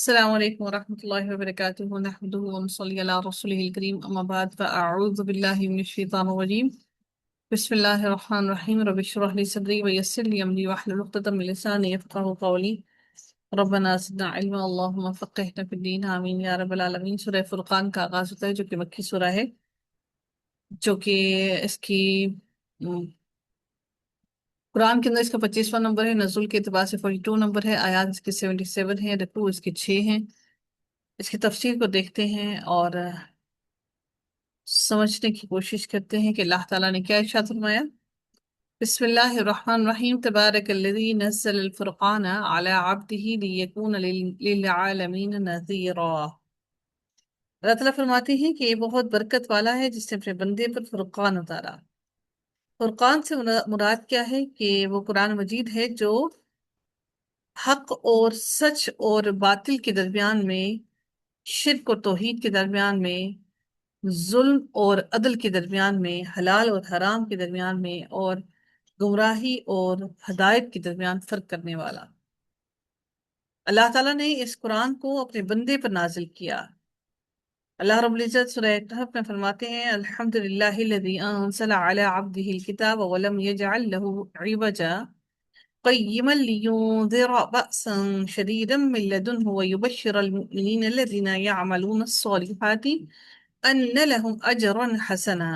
السلام عليكم ورحمة الله وبركاته نحمده ونصلي على رسوله الكريم أما بعد فأعوذ بالله من الشيطان الرجيم بسم الله الرحمن الرحيم رب اشرح لي صدري ويسر لي أمري واحلل عقدة من لساني يفقهوا قولي ربنا زدنا علما اللهم فقهنا في الدين آمين یا رب العالمین۔ سورہ فرقان کا آغاز ہوتا ہے جو کہ مکی سورہ ہے، جو کہ اس کی قرآن کے اندر اس کا 25واں نمبر ہے، نزول کے اعتبار سے 42 نمبر ہے، آیات اس کے 77 ہیں، رکوع اس کے 6 ہیں۔ اس کی تفسیر کو دیکھتے ہیں اور سمجھنے کی کوشش کرتے ہیں کہ اللہ تعالیٰ نے کیا ارشاد فرمایا۔ بسم اللہ الرحمن الرحیم تبارک الذی نزل الفرقان علی عبدہ لیکون للعالمین نذیرا۔ اللہ تعالیٰ فرماتے ہیں کہ یہ بہت برکت والا ہے جس نے اپنے بندے پر فرقان اتارا۔ فرقان سے مراد کیا ہے کہ وہ قرآن مجید ہے جو حق اور سچ اور باطل کے درمیان میں، شرک اور توحید کے درمیان میں، ظلم اور عدل کے درمیان میں، حلال اور حرام کے درمیان میں، اور گمراہی اور ہدایت کے درمیان فرق کرنے والا۔ اللہ تعالیٰ نے اس قرآن کو اپنے بندے پر نازل کیا۔ اللہ رب العزت سورہ کہف میں فرماتے ہیں الحمدللہ الذی انزل علی عبدہ الکتاب ولم یجعل لہ عوجا قیما لینذر بأسا شدیدا من لدنہ ویبشر المؤمنین الذین یعملون الصالحات ان لهم اجرا حسنا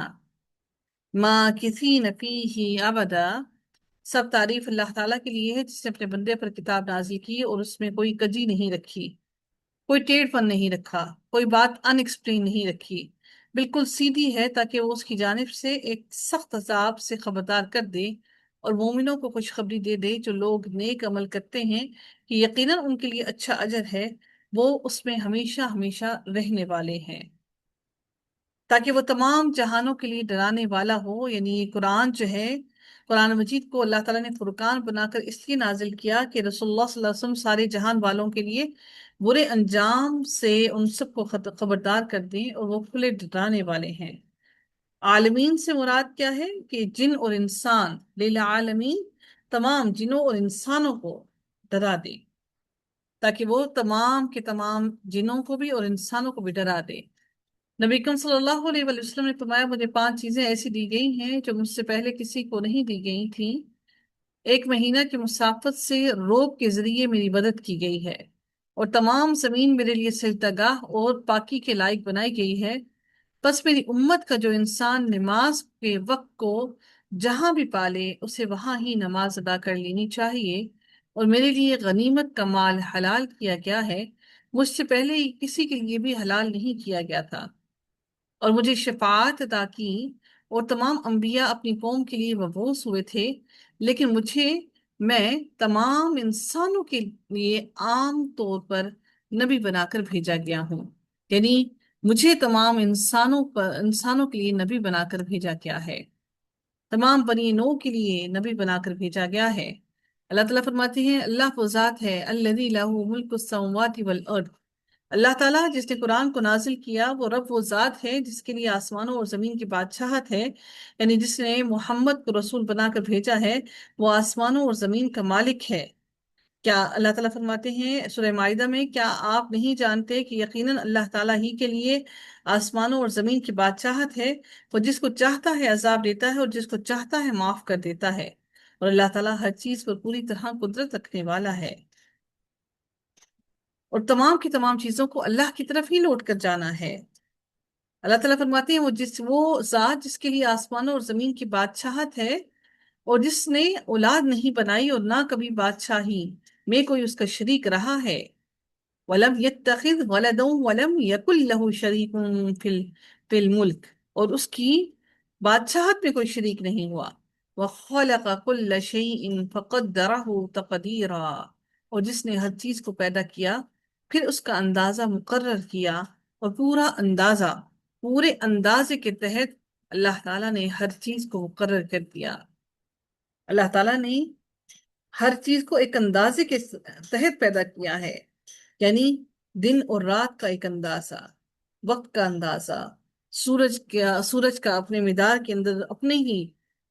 ماکثین فیہ ابدا۔ سب تعریف اللہ تعالیٰ کے لیے ہے جس نے اپنے بندے پر کتاب نازل کی اور اس میں کوئی کجی نہیں رکھی، کوئی ٹیڑھ پن نہیں رکھا، کوئی بات ان ایکسپلین نہیں رکھی، بالکل سیدھی ہے تاکہ وہ اس کی جانب سے ایک سخت عذاب سے خبردار کر دے اور مومنوں کو خوشخبری دے دے جو لوگ نیک عمل کرتے ہیں کہ یقیناً ان کے لیے اچھا اجر ہے، وہ اس میں ہمیشہ ہمیشہ رہنے والے ہیں، تاکہ وہ تمام جہانوں کے لیے ڈرانے والا ہو۔ یعنی یہ قرآن جو ہے، قرآن مجید کو اللہ تعالیٰ نے فرقان بنا کر اس لیے نازل کیا کہ رسول اللہ صلی اللہ علیہ وسلم سارے جہان والوں کے لیے برے انجام سے ان سب کو خبردار کر دیں اور وہ کھلے ڈرانے والے ہیں۔ عالمین سے مراد کیا ہے کہ جن اور انسان، للعالمین تمام جنوں اور انسانوں کو ڈرا دے، تاکہ وہ تمام کے تمام جنوں کو بھی اور انسانوں کو بھی ڈرا دے۔ نبی اکرم صلی اللہ علیہ وآلہ وسلم نے فرمایا مجھے 5 چیزیں ایسی دی گئی ہیں جو مجھ سے پہلے کسی کو نہیں دی گئی تھیں۔ ایک مہینہ کی مسافت سے روب کے ذریعے میری مدد کی گئی ہے، اور تمام زمین میرے لیے سجدہ گاہ اور پاکی کے لائق بنائی گئی ہے۔ پس میری امت کا جو انسان نماز کے وقت کو جہاں بھی پالے اسے وہاں ہی نماز ادا کر لینی چاہیے، اور میرے لیے غنیمت کا مال حلال کیا گیا ہے، مجھ سے پہلے کسی کے لیے بھی حلال نہیں کیا گیا تھا، اور مجھے شفاعت عطا کی، اور تمام انبیاء اپنی قوم کے لیے مبعوث ہوئے تھے، لیکن میں تمام انسانوں کے لیے عام طور پر نبی بنا کر بھیجا گیا ہوں۔ یعنی مجھے تمام انسانوں کے لیے نبی بنا کر بھیجا گیا ہے، تمام بنی نوح کے لیے نبی بنا کر بھیجا گیا ہے۔ اللہ تعالیٰ فرماتے ہیں اللہ وہ ذات ہے الذی لہ ملک السماوات والارض، اللہ تعالیٰ جس نے قرآن کو نازل کیا وہ رب وہ ذات ہے جس کے لیے آسمانوں اور زمین کی بادشاہت ہے، یعنی جس نے محمد کو رسول بنا کر بھیجا ہے وہ آسمانوں اور زمین کا مالک ہے۔ کیا اللہ تعالیٰ فرماتے ہیں سورہ مائدہ میں، کیا آپ نہیں جانتے کہ یقیناً اللہ تعالیٰ ہی کے لیے آسمانوں اور زمین کی بادشاہت ہے، وہ جس کو چاہتا ہے عذاب دیتا ہے اور جس کو چاہتا ہے معاف کر دیتا ہے، اور اللہ تعالیٰ ہر چیز پر پوری طرح قدرت رکھنے والا ہے، اور تمام کی تمام چیزوں کو اللہ کی طرف ہی لوٹ کر جانا ہے۔ اللہ تعالیٰ فرماتے ہیں وہ ذات جس کے لیے آسمانوں اور زمین کی بادشاہت ہے، اور جس نے اولاد نہیں بنائی اور نہ کبھی بادشاہی میں کوئی اس کا شریک رہا ہے، وَلَمْ يَتَّخِذْ وَلَدًا وَلَمْ يَكُنْ لَهُ شَرِيكٌ فِي الْمُلْكِ، اور اس کی بادشاہت میں کوئی شریک نہیں ہوا۔ وَخَلَقَ كُلَّ شَيْءٍ فَقَدَّرَهُ تَقْدِيرًا، اور جس نے ہر چیز کو پیدا کیا پھر اس کا اندازہ مقرر کیا، اور پورے اندازے کے تحت اللہ تعالیٰ نے ہر چیز کو مقرر کر دیا۔ اللہ تعالیٰ نے ہر چیز کو ایک اندازے کے تحت پیدا کیا ہے، یعنی دن اور رات کا ایک اندازہ، وقت کا اندازہ، سورج کا اپنے مدار کے اندر اپنے ہی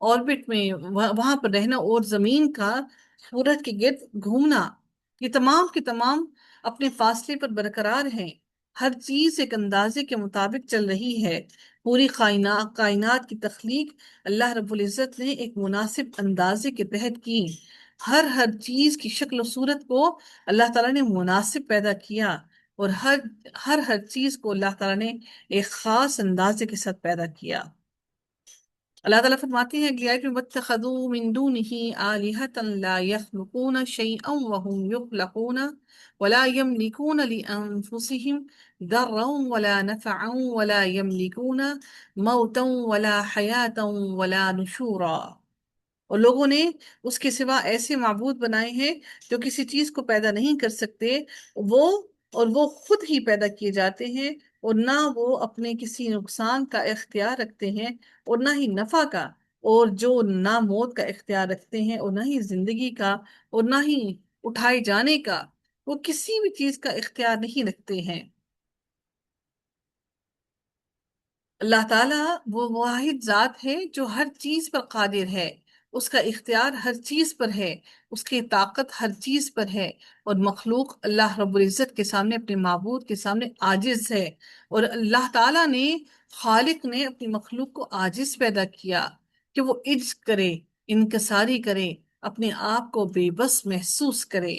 آربٹ میں وہاں پر رہنا، اور زمین کا سورج کے گرد گھومنا، یہ تمام کے تمام اپنے فاصلے پر برقرار ہیں، ہر چیز ایک اندازے کے مطابق چل رہی ہے۔ پوری کائنات کی تخلیق اللہ رب العزت نے ایک مناسب اندازے کے تحت کی۔ ہر چیز کی شکل و صورت کو اللہ تعالیٰ نے مناسب پیدا کیا، اور ہر چیز کو اللہ تعالیٰ نے ایک خاص اندازے کے ساتھ پیدا کیا۔ اللہ تعالیٰ فرماتے ہیں اگلی آیت میں وَاتَّخَذُوا مِن دُونِهِ آلِهَةً لَا يَخْلُقُونَ شَيْئًا وَهُمْ يُخْلَقُونَ وَلَا يَمْلِكُونَ لِأَنفُسِهِمْ ضَرًّا وَلَا نَفْعًا وَلَا يَمْلِكُونَ مَوْتًا وَلَا حَيَاةً وَلَا نُشُورًا۔ اور لوگوں نے اس کے سوا ایسے معبود بنائے ہیں جو کسی چیز کو پیدا نہیں کر سکتے، وہ اور وہ خود ہی پیدا کیے جاتے ہیں، اور نہ وہ اپنے کسی نقصان کا اختیار رکھتے ہیں اور نہ ہی نفع کا، اور جو نہ موت کا اختیار رکھتے ہیں اور نہ ہی زندگی کا اور نہ ہی اٹھائے جانے کا، وہ کسی بھی چیز کا اختیار نہیں رکھتے ہیں۔ اللہ تعالیٰ وہ واحد ذات ہے جو ہر چیز پر قادر ہے، اس کا اختیار ہر چیز پر ہے، اس کی طاقت ہر چیز پر ہے، اور مخلوق اللہ رب العزت کے سامنے، اپنے معبود کے سامنے عاجز ہے۔ اور اللہ تعالیٰ نے، خالق نے اپنی مخلوق کو عاجز پیدا کیا کہ وہ عجز کرے، انکساری کرے، اپنے آپ کو بے بس محسوس کرے۔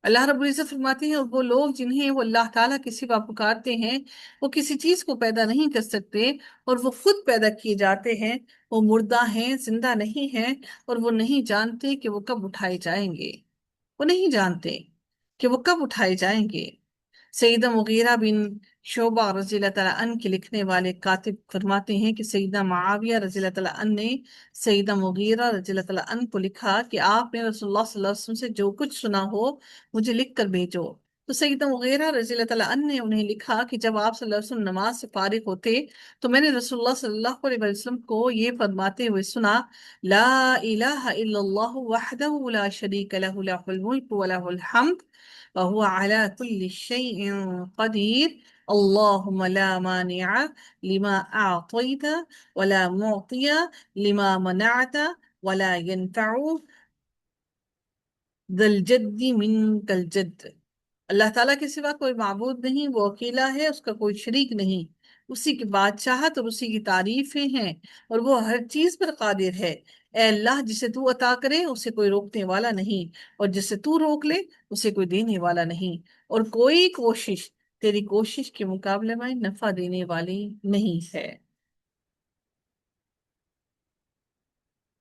اللہ رب العزت فرماتے ہیں اور وہ لوگ جنہیں وہ اللہ تعالیٰ کے سوا پکارتے ہیں، وہ کسی چیز کو پیدا نہیں کر سکتے، اور وہ خود پیدا کیے جاتے ہیں، وہ مردہ ہیں، زندہ نہیں ہیں، اور وہ نہیں جانتے کہ وہ کب اٹھائے جائیں گے۔ وہ نہیں جانتے کہ وہ کب اٹھائے جائیں گے۔ سیدہ مغیرہ بن شعبہ رضی اللہ تعالیٰ عنہ کے لکھنے والے کاتب فرماتے ہیں کہ سیدہ معاویہ رضی اللہ تعالیٰ عنہ نے سیدہ مغیرہ رضی اللہ تعالیٰ عنہ کو لکھا کہ آپ نے رسول اللہ صلی اللہ علیہ وسلم سے جو کچھ سنا ہو مجھے لکھ کر بھیجو۔ تو سیدہ مغیرہ رضی اللہ تعالیٰ عنہ نے انہیں لکھا کہ جب آپ صلی اللہ علیہ وسلم نماز سے فارغ ہوتے تو میں نے رسول اللہ صلی اللہ علیہ وسلم کو یہ فرماتے ہوئے سنا، لا الہ الا اللہ وحدہ لا شریک لہ لہ الملک ولہ الحمد وهو على كل شيء قدير اللهم لا مانع لما أعطيت ولا معطي لما منعت ولا ينفع ذا الجد منك الجد۔ اللہ تعالیٰ کے سوا کوئی معبود نہیں، وہ اکیلا ہے، اس کا کوئی شریک نہیں، اسی کی بادشاہت اور اسی کی تعریفیں ہیں، اور وہ ہر چیز پر قادر ہے۔ اے اللہ، جسے تو عطا کرے اسے کوئی روکنے والا نہیں، اور جسے تو روک لے اسے کوئی دینے والا نہیں، اور کوئی کوشش تیری کوشش کے مقابلے میں نفع دینے والی نہیں ہے۔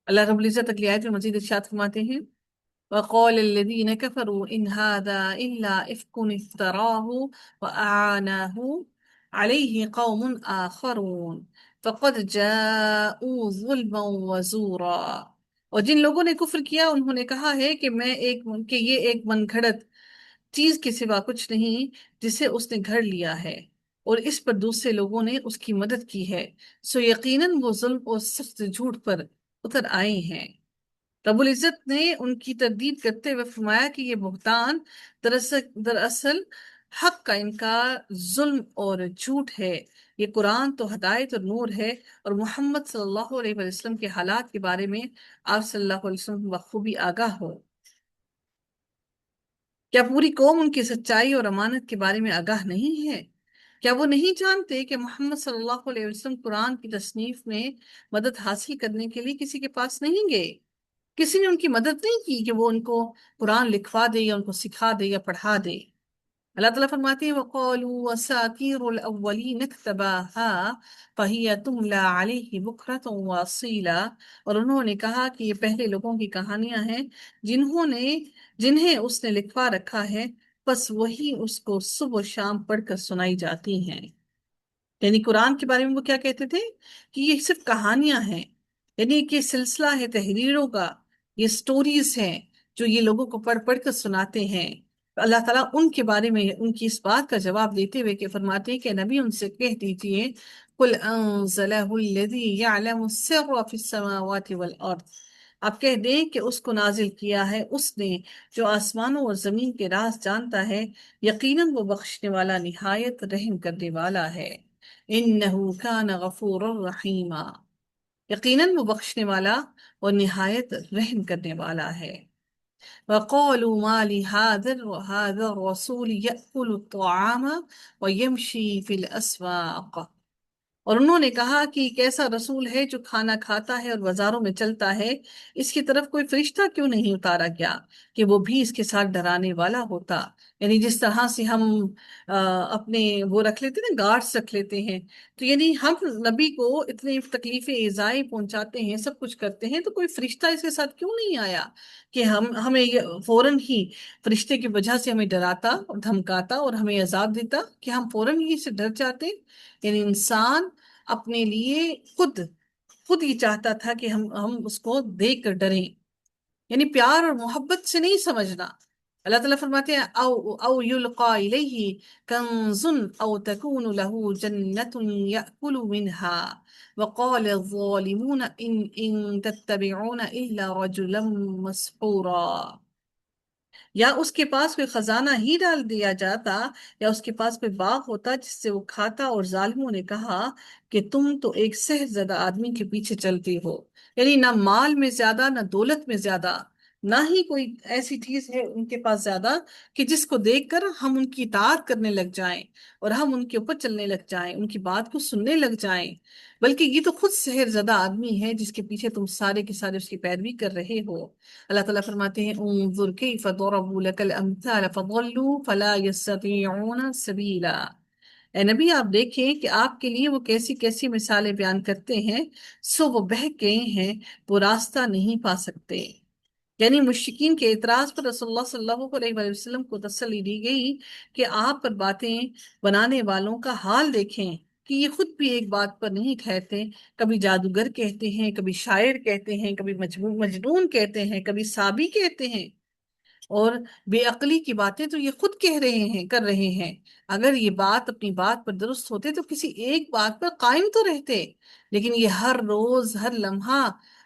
اللہ رب العزت اگلی آیت میں مزید ارشاد فرماتے ہیں وقال الذين كفروا إن هذا إلا إفك افتراه وأعانه عليه قوم آخرون فقد جاءوا ظلما وزورا۔ اور جن لوگوں نے کفر کیا انہوں نے کہا ہے کہ یہ ایک من گھڑت چیز کے سوا کچھ نہیں جسے اس نے گھڑ لیا ہے، اور اس پر دوسرے لوگوں نے اس کی مدد کی ہے، سو یقیناً وہ ظلم اور سخت جھوٹ پر اتر آئے ہیں۔ رب العزت نے ان کی تردید کرتے ہوئے فرمایا کہ یہ بہتان دراصل حق کا انکار، ظلم اور جھوٹ ہے۔ یہ قرآن تو ہدایت اور نور ہے، اور محمد صلی اللہ علیہ وسلم کے حالات کے بارے میں آپ صلی اللہ علیہ وسلم بخوبی آگاہ ہو۔ کیا پوری قوم ان کی سچائی اور امانت کے بارے میں آگاہ نہیں ہے؟ کیا وہ نہیں جانتے کہ محمد صلی اللہ علیہ وسلم قرآن کی تصنیف میں مدد حاصل کرنے کے لیے کسی کے پاس نہیں گئے؟ کسی نے ان کی مدد نہیں کی کہ وہ ان کو قرآن لکھوا دے یا ان کو سکھا دے یا پڑھا دے۔ اللہ تعالیٰ فرماتے ہیں وَقَالُوا وَأَسَاطِيرُ الْأَوَّلِينَ اكْتَتَبَاهَا فَهِيَ تُمْلَى عَلَيْهِ بُكْرَةً وَأَصِيلًا۔ اور انہوں نے کہا کہ یہ پہلے لوگوں کی کہانیاں ہیں جنہیں اس نے لکھوا رکھا ہے، بس وہی اس کو صبح و شام پڑھ کر سنائی جاتی ہیں۔ یعنی قرآن کے بارے میں وہ کیا کہتے تھے کہ یہ صرف کہانیاں ہیں، یعنی کہ سلسلہ ہے تحریروں کا، یہ سٹوریز ہیں جو یہ لوگوں کو پڑھ پڑھ کر سناتے ہیں۔ اللہ تعالیٰ ان کے بارے میں ان کی اس بات کا جواب دیتے ہوئے کہ فرماتے ہیں کہ نبی ان سے کہہ دیجئے قُلْ أَنزَلَهُ الَّذِي يَعْلَمُ السِّرَّ فِي السَّمَاوَاتِ وَالْأَرْضِ، آپ کہہ دیں کہ اس کو نازل کیا ہے اس نے جو آسمانوں اور زمین کے راز جانتا ہے، یقیناً وہ بخشنے والا نہایت رحم کرنے والا ہے۔ إِنَّهُ كَانَ غَفُورًا رَحِيمًا، یقیناً وہ بخشنے والا اور نہایت رحم کرنے والا ہے۔ وقالوا ما هذا الرسول يأكل الطعام ويمشي في الأسواق، اور انہوں نے کہا کہ ایک ایسا رسول ہے جو کھانا کھاتا ہے اور بازاروں میں چلتا ہے، اس کی طرف کوئی فرشتہ کیوں نہیں اتارا گیا کہ وہ بھی اس کے ساتھ ڈرانے والا ہوتا؟ یعنی جس طرح سے ہم اپنے وہ رکھ لیتے ہیں نا، گارڈز رکھ لیتے ہیں، تو یعنی ہم نبی کو اتنے تکلیفیں ایذائیں پہنچاتے ہیں، سب کچھ کرتے ہیں، تو کوئی فرشتہ اس کے ساتھ کیوں نہیں آیا کہ ہمیں فوراً ہی فرشتے کی وجہ سے ہمیں ڈراتا اور دھمکاتا اور ہمیں عذاب دیتا کہ ہم فوراً ہی سے ڈر جاتے؟ یعنی انسان اپنے لیے خود یہ چاہتا تھا کہ ہم اس کو دیکھ کر ڈریں، یعنی پیار اور محبت سے نہیں سمجھنا۔ اللہ تعالیٰ فرماتے ہیں او یلقا الیہ کنز او تکون له جنت یأکل منها وقال الظالمون ان تتبعون الا رجلا مسحورا، یا اس کے پاس کوئی خزانہ ہی ڈال دیا جاتا، یا اس کے پاس کوئی باغ ہوتا جس سے وہ کھاتا، اور ظالموں نے کہا کہ تم تو ایک سحر زدہ آدمی کے پیچھے چلتے ہو، یعنی نہ مال میں زیادہ، نہ دولت میں زیادہ، نہ ہی کوئی ایسی چیز ہے ان کے پاس زیادہ کہ جس کو دیکھ کر ہم ان کی اطاعت کرنے لگ جائیں اور ہم ان کے اوپر چلنے لگ جائیں، ان کی بات کو سننے لگ جائیں، بلکہ یہ تو خود سحر زدہ آدمی ہے جس کے پیچھے تم سارے کے سارے اس کی پیروی کر رہے ہو۔ اللہ تعالیٰ فرماتے ہیں انظر کیف ضربوا لك الامثال فضلوا فلا يستطيعون سبیلا، اے نبی آپ دیکھیں کہ آپ کے لیے وہ کیسی کیسی مثالیں بیان کرتے ہیں، سو وہ بہک گئے ہیں، وہ راستہ نہیں پا سکتے۔ یعنی مشرکین کے اعتراض پر رسول اللہ صلی اللہ علیہ وآلہ وسلم کو تسلی دی گئی کہ آپ پر باتیں بنانے والوں کا حال دیکھیں کہ یہ خود بھی ایک بات پر نہیں ٹھہرتے، کبھی جادوگر کہتے ہیں، کبھی شاعر کہتے ہیں، کبھی مجنون کہتے ہیں، کبھی صابی کہتے ہیں، اور بے عقلی کی باتیں تو یہ خود کہہ رہے ہیں، کر رہے ہیں۔ اگر یہ بات اپنی بات پر درست ہوتے تو کسی ایک بات پر قائم تو رہتے، لیکن یہ ہر روز ہر لمحہ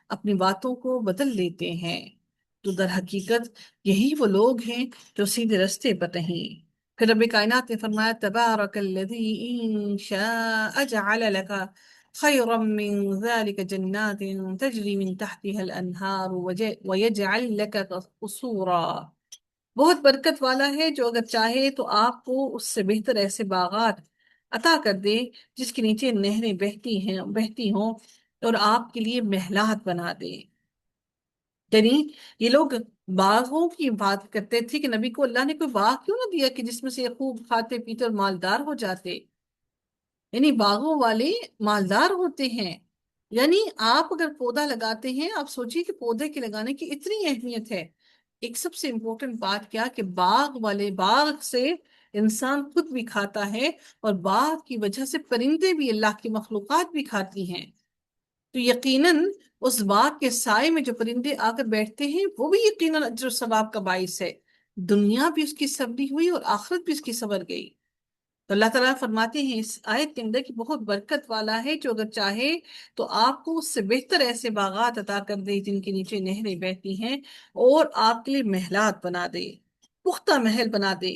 اپنی باتوں کو بدل لیتے ہیں، تو در حقیقت یہی وہ لوگ ہیں جو سیدھے رستے پر نہیں۔ پھر رب کائنات نے فرمایا تبارک الذی ان شاء جعل لك خيرا من ذلك جنات تجري من تحتها الانہار ويجعل لك قصورا، بہت برکت والا ہے جو اگر چاہے تو آپ کو اس سے بہتر ایسے باغات عطا کر دے جس کے نیچے نہریں بہتی ہوں اور آپ کے لیے محلات بنا دے۔ یعنی یہ لوگ باغوں کی بات کرتے تھے کہ نبی کو اللہ نے کوئی باغ کیوں نہ دیا کہ جس میں سے یہ خوب کھاتے پیتے اور مالدار ہو جاتے، یعنی باغوں والے مالدار ہوتے ہیں۔ یعنی آپ اگر پودا لگاتے ہیں، آپ سوچیے کہ پودے کے لگانے کی اتنی اہمیت ہے۔ ایک سب سے امپورٹنٹ بات کیا کہ باغ سے انسان خود بھی کھاتا ہے، اور باغ کی وجہ سے پرندے بھی، اللہ کی مخلوقات بھی کھاتی ہیں، تو یقیناً اس باغ کے سائے میں جو پرندے آ کر بیٹھتے ہیں وہ بھی یقیناً اجر و ثواب کا باعث ہے، دنیا بھی اس کی سبری ہوئی اور آخرت بھی اس کی سبر گئی۔ تو اللہ تعالیٰ فرماتے ہیں اس آیت کے اندر کہ بہت برکت والا ہے جو اگر چاہے تو آپ کو اس سے بہتر ایسے باغات عطا کر دے جن کے نیچے نہریں بہتی ہیں، اور آپ کے لیے محلات بنا دے، پختہ محل بنا دے،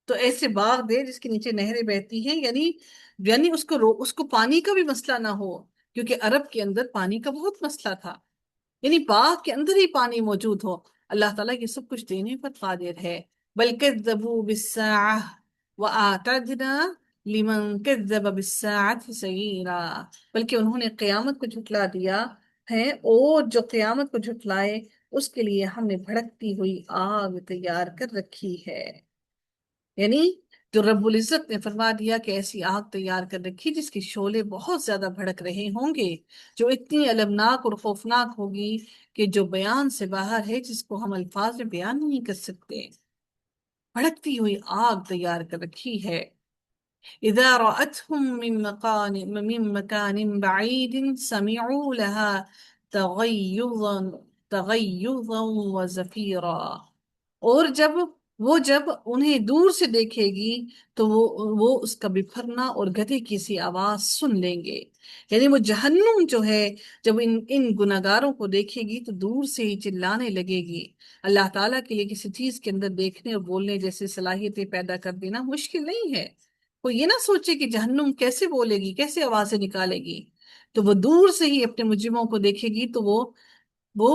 تو ایسے باغ دے جس کے نیچے نہریں بہتی ہیں، یعنی اس کو پانی کا بھی مسئلہ نہ ہو، کیونکہ عرب کے اندر پانی کا بہت مسئلہ تھا، یعنی باغ کے اندر ہی پانی موجود ہو۔ اللہ تعالیٰ یہ سب کچھ دینے پر قادر ہے۔ بل کذبوا بالساعة وأعتدنا لمن كذب بالساعة سعيرا، بلکہ انہوں نے قیامت کو جھٹلا دیا ہے، اور جو قیامت کو جھٹلائے اس کے لیے ہم نے بھڑکتی ہوئی آگ تیار کر رکھی ہے۔ یعنی جو رب العزت نے فرما دیا کہ ایسی آگ تیار کر رکھی جس کے شعلے بہت زیادہ بھڑک رہے ہوں گے، جو اتنی المناک اور خوفناک ہوگی کہ جو بیان سے باہر ہے، جس کو ہم الفاظ میں بیان نہیں کر سکتے، بھڑکتی ہوئی آگ تیار کر رکھی ہے۔ اذا رأتهم من مكان بعيد سمعوا لها تغيظا وزفيرا، اور جب انہیں دور سے دیکھے گی تو وہ اس کا بپھرنا اور گدھے کی سی آواز سن لیں گے۔ یعنی وہ جہنم جو ہے جب ان گناہگاروں کو دیکھے گی تو دور سے ہی چلانے لگے گی۔ اللہ تعالیٰ کے لیے کسی چیز کے اندر دیکھنے اور بولنے جیسے صلاحیتیں پیدا کر دینا مشکل نہیں ہے۔ وہ یہ نہ سوچے کہ جہنم کیسے بولے گی، کیسے آوازیں نکالے گی، تو وہ دور سے ہی اپنے مجرموں کو دیکھے گی تو وہ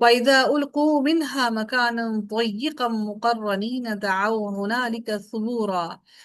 وإذا ألقوا منها مكانا ضيقا مقرنين دعوا هنالك ثبورا।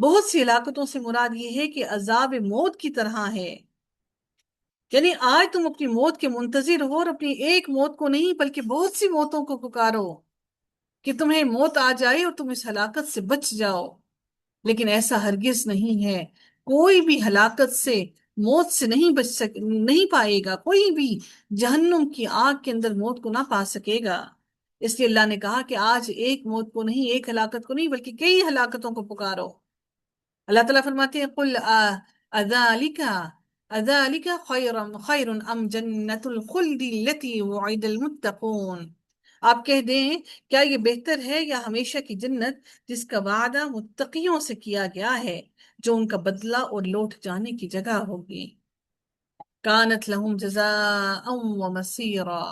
بہت سی ہلاکتوں سے مراد یہ ہے کہ عذاب موت کی طرح ہے، یعنی آج تم اپنی موت کے منتظر ہو، اور اپنی ایک موت کو نہیں بلکہ بہت سی موتوں کو پکارو کہ تمہیں موت آ جائے اور تم اس ہلاکت سے بچ جاؤ، لیکن ایسا ہرگز نہیں ہے۔ کوئی بھی ہلاکت سے، موت سے نہیں بچ نہیں پائے گا، کوئی بھی جہنم کی آگ کے اندر موت کو نہ پا سکے گا۔ اس لیے اللہ نے کہا کہ آج ایک موت کو نہیں، ایک ہلاکت کو نہیں بلکہ کئی ہلاکتوں کو پکارو۔ اللہ تعالیٰ فرماتے ہیں قل اذالک اذالک خیر ام جنت الخلد التي وعد المتقون، آپ کہہ دیں کیا یہ بہتر ہے یا ہمیشہ کی جنت جس کا وعدہ متقیوں سے کیا گیا ہے، جو ان کا بدلہ اور لوٹ جانے کی جگہ ہوگی۔ كانت لهم جزاء ومصيرا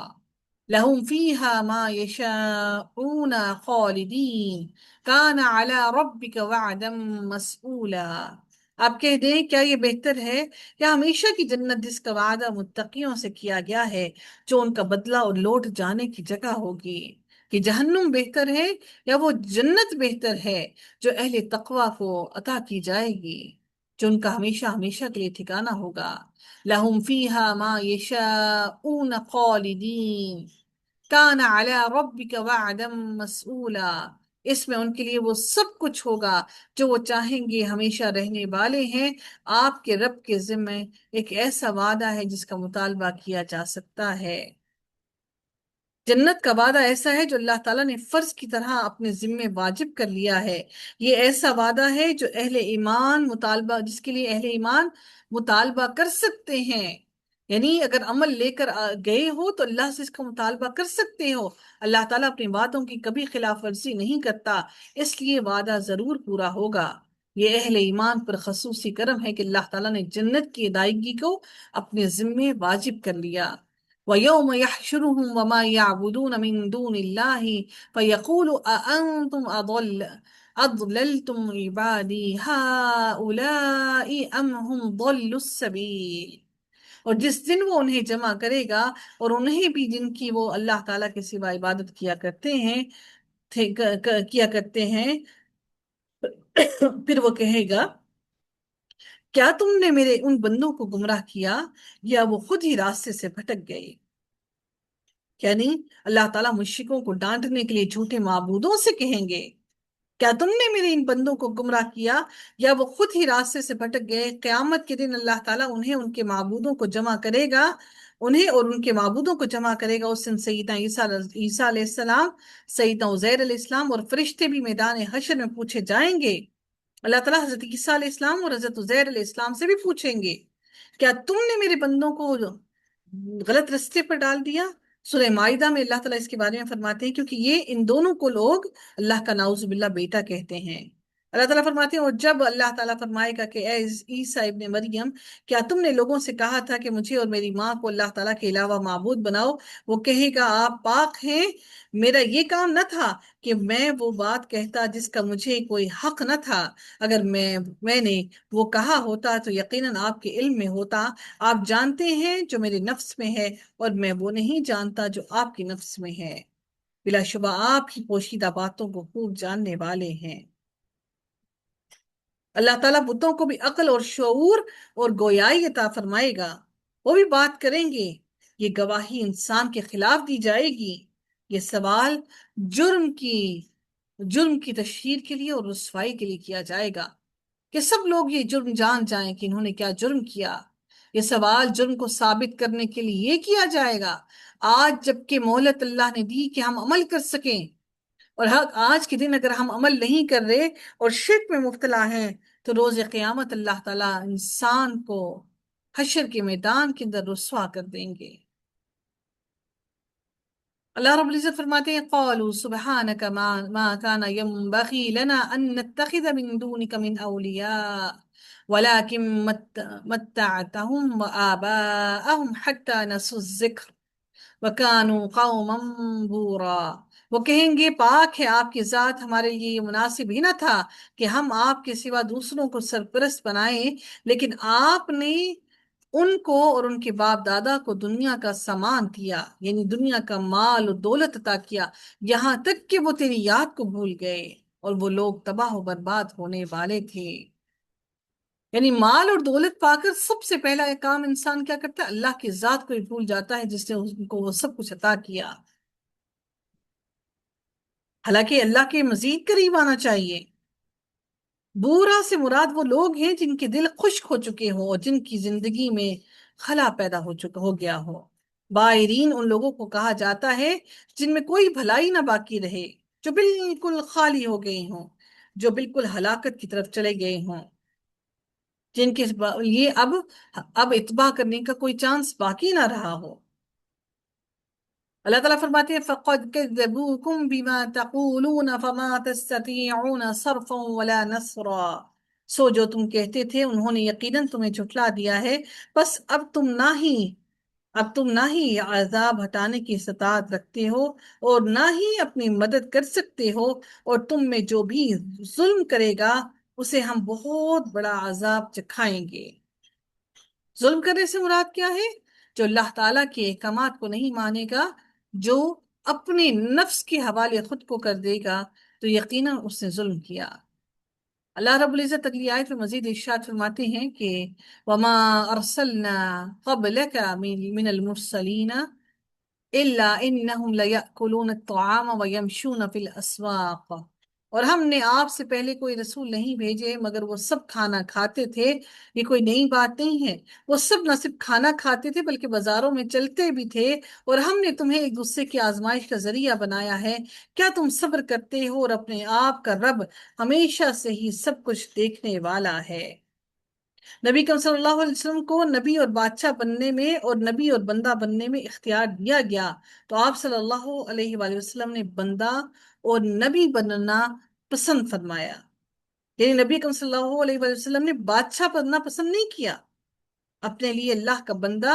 لهم فيها ما يشاءون خالدين كان على ربك وعدا مسئولا، آپ کہہ دیں کیا یہ بہتر ہے یا ہمیشہ کی جنت جس کا وعدہ متقیوں سے کیا گیا ہے، جو ان کا بدلہ اور لوٹ جانے کی جگہ ہوگی؟ کہ جہنم بہتر ہے یا وہ جنت بہتر ہے جو اہل تقوی کو عطا کی جائے گی، جو ان کا ہمیشہ ہمیشہ کے لیے ٹھکانہ ہوگا۔ لهم فيها ما يشاءون خالدين كان على ربك وعدا مسئولا، اس میں ان کے لیے وہ سب کچھ ہوگا جو وہ چاہیں گے، ہمیشہ رہنے والے ہیں۔ آپ کے رب کے ذمہ ایک ایسا وعدہ ہے جس کا مطالبہ کیا جا سکتا ہے۔ جنت کا وعدہ ایسا ہے جو اللہ تعالیٰ نے فرض کی طرح اپنے ذمے واجب کر لیا ہے۔ یہ ایسا وعدہ ہے جو اہل ایمان مطالبہ، جس کے لیے اہل ایمان مطالبہ کر سکتے ہیں، یعنی اگر عمل لے کر گئے ہو تو اللہ سے اس کا مطالبہ کر سکتے ہو۔ اللہ تعالیٰ اپنے وعدوں کی کبھی خلاف ورزی نہیں کرتا، اس لیے وعدہ ضرور پورا ہوگا۔ یہ اہل ایمان پر خصوصی کرم ہے کہ اللہ تعالیٰ نے جنت کی ادائیگی کو اپنے ذمے واجب کر لیا۔ وَيَوْمَ يَحْشُرُهُمْ وَمَا يَعْبُدُونَ مِن دُونِ اللَّهِ فَيَقُولُ أَأَنْتُمْ أَضْلَلْتُمْ عِبَادِي هَؤُلَاءِ أَمْ هُمْ ضَلُّوا السَّبِيلَ، اور جس دن وہ انہیں جمع کرے گا، اور انہیں بھی جن کی وہ اللہ تعالیٰ کے سوا عبادت کیا کرتے ہیں پھر وہ کہے گا کیا تم نے میرے ان بندوں کو گمراہ کیا یا وہ خود ہی راستے سے بھٹک گئے؟ یعنی اللہ تعالیٰ مشرکوں کو ڈانٹنے کے لیے جھوٹے معبودوں سے کہیں گے کیا تم نے میرے ان بندوں کو گمراہ کیا یا وہ خود ہی راستے سے بھٹک گئے؟ قیامت کے دن اللہ تعالیٰ انہیں ان کے معبودوں کو جمع کرے گا، انہیں اور ان کے معبودوں کو جمع کرے گا۔ اس دن سیدنا عیسیٰ علیہ السلام، سیدنا عزیر علیہ السلام اور فرشتے بھی میدان حشر میں پوچھے جائیں گے۔ اللہ تعالیٰ حضرت عیسیٰ علیہ السلام اور حضرت عزیر علیہ السلام سے بھی پوچھیں گے کیا تم نے میرے بندوں کو غلط رستے پر ڈال دیا؟ سورہ مائدہ میں اللہ تعالیٰ اس کے بارے میں فرماتے ہیں کیونکہ یہ ان دونوں کو لوگ اللہ کا نعوذ باللہ بیٹا کہتے ہیں۔ اللہ تعالیٰ فرماتے ہیں اور جب اللہ تعالیٰ فرمائے گا کہ اے عیسیٰ ابن مریم، کیا تم نے لوگوں سے کہا تھا کہ مجھے اور میری ماں کو اللہ تعالیٰ کے علاوہ معبود بناؤ؟ وہ کہے گا آپ پاک ہیں، میرا یہ کام نہ تھا کہ میں وہ بات کہتا جس کا مجھے کوئی حق نہ تھا۔ اگر میں نے وہ کہا ہوتا تو یقیناً آپ کے علم میں ہوتا۔ آپ جانتے ہیں جو میرے نفس میں ہے اور میں وہ نہیں جانتا جو آپ کے نفس میں ہے، بلا شبہ آپ کی پوشیدہ باتوں کو خوب جاننے والے ہیں۔ اللہ تعالیٰ بتوں کو بھی عقل اور شعور اور گویائی عطا فرمائے گا، وہ بھی بات کریں گے۔ یہ گواہی انسان کے خلاف دی جائے گی۔ یہ سوال جرم کی تشہیر کے لیے اور رسوائی کے لیے کیا جائے گا کہ سب لوگ یہ جرم جان جائیں کہ انہوں نے کیا جرم کیا۔ یہ سوال جرم کو ثابت کرنے کے لیے یہ کیا جائے گا آج جبکہ مہلت اللہ نے دی کہ ہم عمل کر سکیں، اور آج کے دن اگر ہم عمل نہیں کر رہے اور شرک میں مبتلا ہیں تو روز قیامت اللہ تعالیٰ انسان کو حشر کے میدان کے اندر رسوا کر دیں گے۔ اللہ رب العزت فرماتے ہیں قالوا سبحانك ما كان ينبغي لنا ان نتخذ من دونك من اولیاء ولكن متعتهم وآباءهم حتى نسوا الذکر وَكَانُوا قَوْمًا بُورًا، وہ کہیں گے پاک ہے آپ کی ذات، ہمارے لیے یہ مناسب ہی نہ تھا کہ ہم آپ کے سوا دوسروں کو سرپرست بنائیں، لیکن آپ نے ان کو اور ان کے باپ دادا کو دنیا کا سامان دیا، یعنی دنیا کا مال و دولت عطا کیا، یہاں تک کہ وہ تیری یاد کو بھول گئے۔ اور وہ لوگ تباہ و برباد ہونے والے تھے۔ یعنی مال اور دولت پا کر سب سے پہلا کام انسان کیا کرتا ہے؟ اللہ کی ذات کو ہی بھول جاتا ہے جس نے ان کو وہ سب کچھ عطا کیا۔ حالانکہ اللہ کے مزید قریب آنا چاہیے۔ بورا سے مراد وہ لوگ ہیں جن کے دل خشک ہو چکے ہوں اور جن کی زندگی میں خلا پیدا ہو گیا ہو۔ بائرین ان لوگوں کو کہا جاتا ہے جن میں کوئی بھلائی نہ باقی رہے، جو بالکل خالی ہو گئے ہوں، جو بالکل ہلاکت کی طرف چلے گئے ہوں، جن کے لیے اب اتباع کرنے کا کوئی چانس باقی نہ رہا ہو۔ اللہ تعالیٰ فرماتے ہیں فَقَدْ كَذَّبُوكُمْ بِمَا تَقُولُونَ فَمَا تَسْتَطِيعُونَ صَرْفًا وَلَا نَصْرًا۔ سو جو تم کہتے تھے انہوں نے یقیناً تمہیں جھٹلا دیا ہے، بس اب تم نہ ہی عذاب ہٹانے کی استطاعت رکھتے ہو اور نہ ہی اپنی مدد کر سکتے ہو، اور تم میں جو بھی ظلم کرے گا اسے ہم بہت بڑا عذاب چکھائیں گے۔ ظلم کرنے سے مراد کیا ہے؟ جو اللہ تعالیٰ کے احکامات کو نہیں مانے گا، جو اپنے نفس کے حوالے خود کو کر دے گا، تو یقیناً اس نے ظلم کیا۔ اللہ رب العزت اگلی آیت میں مزید ارشاد فرماتے ہیں کہ وَمَا أَرْسَلْنَا قَبْلَكَ مِنَ الْمُرْسَلِينَ إِلَّا إِنَّهُمْ لَيَأْكُلُونَ الطَّعَامَ وَيَمْشُونَ فِي الْأَسْوَاقِ۔ اور ہم نے آپ سے پہلے کوئی رسول نہیں بھیجے مگر وہ سب کھانا کھاتے تھے۔ یہ کوئی نئی بات نہیں ہے، وہ سب نہ صرف کھانا کھاتے تھے بلکہ بازاروں میں چلتے بھی تھے، اور ہم نے تمہیں ایک دوسرے کی آزمائش کا ذریعہ بنایا ہے۔ کیا تم صبر کرتے ہو؟ اور اپنے آپ کا رب ہمیشہ سے ہی سب کچھ دیکھنے والا ہے۔ نبی کریم صلی اللہ علیہ وسلم کو نبی اور بادشاہ بننے میں اور نبی اور بندہ بننے میں اختیار دیا گیا، تو آپ صلی اللہ علیہ وآلہ وسلم نے بندہ اور نبی بننا پسند فرمایا۔ یعنی نبی کریم صلی اللہ علیہ وآلہ وسلم نے بادشاہ بننا پسند نہیں کیا، اپنے لیے اللہ کا بندہ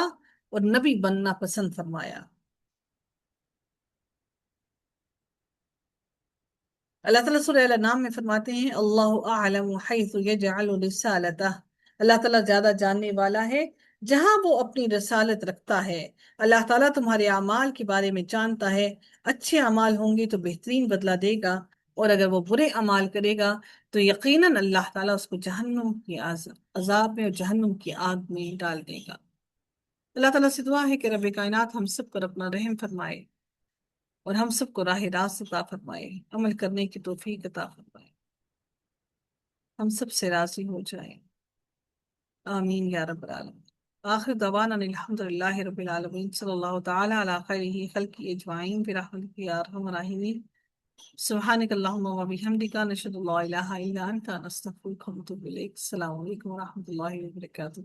اور نبی بننا پسند فرمایا۔ اللہ تعالیٰ سورہ الانعام میں فرماتے ہیں اللہ اعلم حیث یجعل رسالتہ۔ اللہ تعالیٰ زیادہ جاننے والا ہے جہاں وہ اپنی رسالت رکھتا ہے۔ اللہ تعالیٰ تمہارے اعمال کے بارے میں جانتا ہے، اچھے اعمال ہوں گے تو بہترین بدلہ دے گا، اور اگر وہ برے اعمال کرے گا تو یقیناً اللہ تعالیٰ اس کو جہنم کی عذاب میں اور جہنم کی آگ میں ڈال دے گا۔ اللہ تعالیٰ سے دعا ہے کہ رب کائنات ہم سب پر اپنا رحم فرمائے اور ہم سب کو راہ راست عطا فرمائے، عمل کرنے کی توفیق عطا فرمائے، ہم سب سے راضی ہو جائے، آمین یا رب العالمین۔ آخر دعوانا الحمدللہ رب العالمین، صلی اللہ تعالی علی خیرہ خلق اجمعین برحمتک یا ارحم الراحمین۔ سبحانک اللہم و بحمدک، نشہد ان لا الہ الا انت، نستغفرک و نتوب الیک۔ السلام علیکم و رحمۃ اللہ وبرکاتہ۔